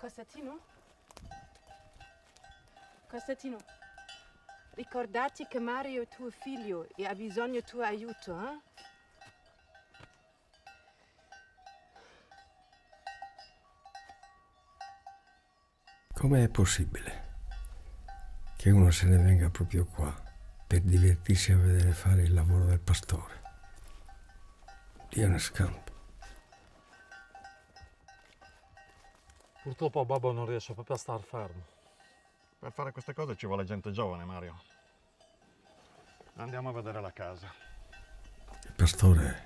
Costantino? Costantino, ricordati che Mario è tuo figlio e ha bisogno tuo aiuto, eh? Com'è possibile che uno se ne venga proprio qua per divertirsi a vedere fare il lavoro del pastore? Dio ne scampi. Purtroppo babbo non riesce proprio a star fermo. Per fare queste cose ci vuole gente giovane, Mario. Andiamo a vedere la casa. Il pastore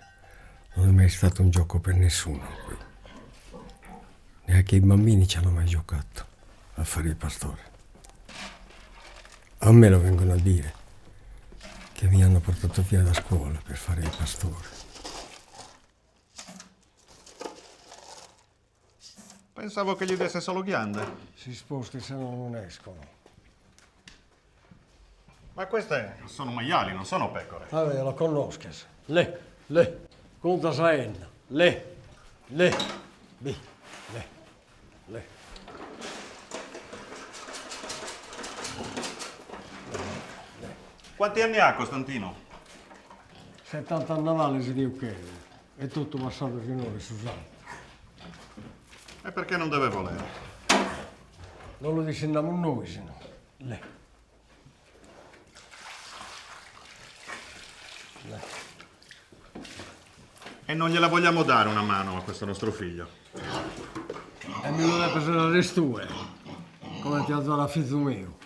non è mai stato un gioco per nessuno qui. Neanche i bambini ci hanno mai giocato a fare il pastore. A me lo vengono a dire che mi hanno portato via da scuola per fare il pastore. Pensavo che gli desse solo ghiande. Si sposti se no non escono. Ma queste sono maiali, non sono pecore. Vabbè, lo conoscas. Le, conta saenna. Le, bi, le. Quanti anni ha Costantino? 70 Natale si dice che è tutto passato finora, Susanna. E perché non deve volere? Non lo diciamo noi, se no. Le. E non gliela vogliamo dare una mano a questo nostro figlio. E mi lo deve pesare le stue, come ti ha dato la figlio mio.